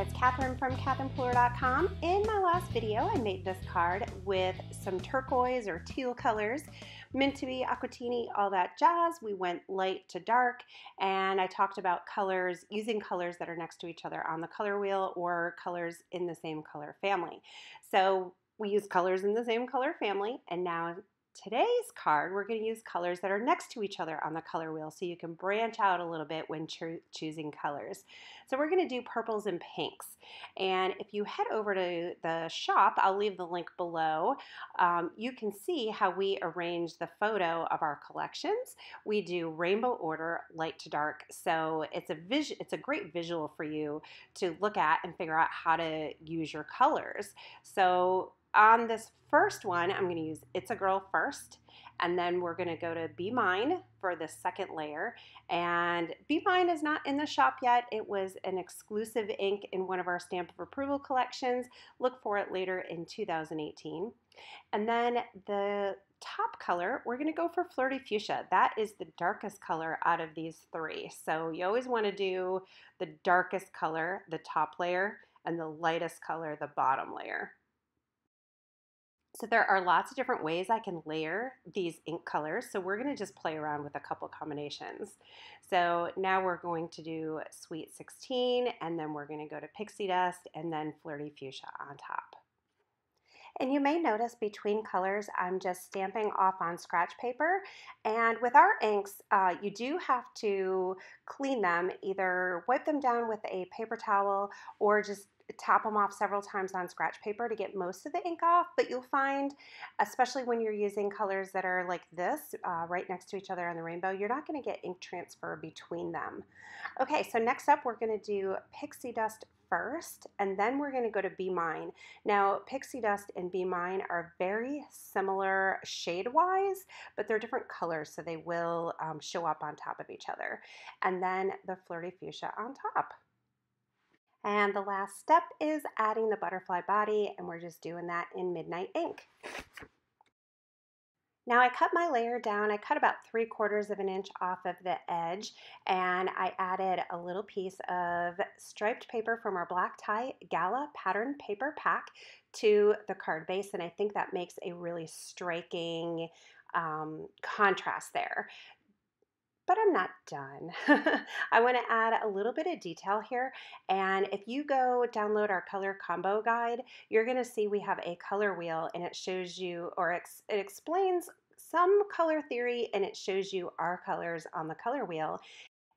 it's Catherine from CatherinePooler.com. In my last video, I made this card with some turquoise or teal colors, meant to be Aquatini, all that jazz. We went light to dark, and I talked about colors, using colors that are next to each other on the color wheel or colors in the same color family. So we used colors in the same color family, and now today's card, we're going to use colors that are next to each other on the color wheel so you can branch out a little bit when choosing colors. So we're going to do purples and pinks. And if you head over to the shop, I'll leave the link below, you can see how we arrange the photo of our collections. We do rainbow order, light to dark, so it's a great visual for you to look at and figure out how to use your colors. So on this first one, I'm going to use It's a Girl first, and then we're going to go to Be Mine for the second layer. And Be Mine is not in the shop yet. It was an exclusive ink in one of our Stamp of Approval collections. Look for it later in 2018. And then the top color, we're going to go for Flirty Fuchsia. That is the darkest color out of these three. So you always want to do the darkest color, the top layer, and the lightest color, the bottom layer. So there are lots of different ways I can layer these ink colors, so we're going to just play around with a couple combinations. So now we're going to do Sweet 16, and then we're going to go to Pixie Dust, and then Flirty Fuchsia on top. And you may notice between colors I'm just stamping off on scratch paper, and with our inks you do have to clean them, either wipe them down with a paper towel or just tap them off several times on scratch paper to get most of the ink off. But you'll find, especially when you're using colors that are like this, right next to each other on the rainbow, you're not going to get ink transfer between them. Okay, so next up we're going to do Pixie Dust first, and then we're going to go to Be Mine. Now, Pixie Dust and Be Mine are very similar shade-wise, but they're different colors, so they will show up on top of each other. And then the Flirty Fuchsia on top. And the last step is adding the butterfly body, and we're just doing that in Midnight Ink. Now I cut my layer down. I cut about 3/4 of an inch off of the edge, and I added a little piece of striped paper from our black tie Gala pattern paper pack to the card base, and I think that makes a really striking contrast there. But I'm not done. I want to add a little bit of detail here, and if you go download our color combo guide, you're going to see we have a color wheel, and it shows you, or it explains some color theory, and it shows you our colors on the color wheel.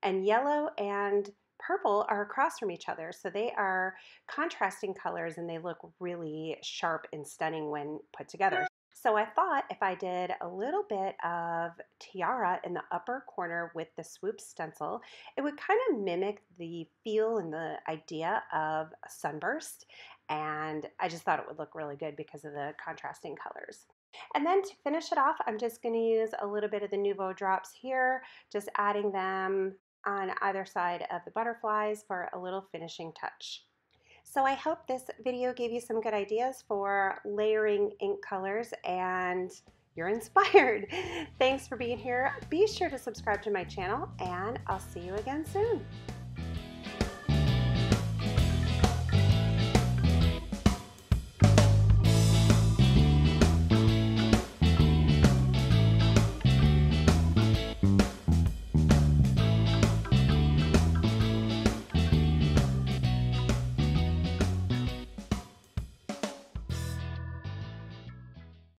And yellow and purple are across from each other, so they are contrasting colors, and they look really sharp and stunning when put together. So I thought if I did a little bit of tiara in the upper corner with the swoop stencil, it would kind of mimic the feel and the idea of a sunburst, and I just thought it would look really good because of the contrasting colors. And then to finish it off, I'm just going to use a little bit of the Nouveau drops here, just adding them on either side of the butterflies for a little finishing touch. So I hope this video gave you some good ideas for layering ink colors and you're inspired. Thanks for being here. Be sure to subscribe to my channel, and I'll see you again soon.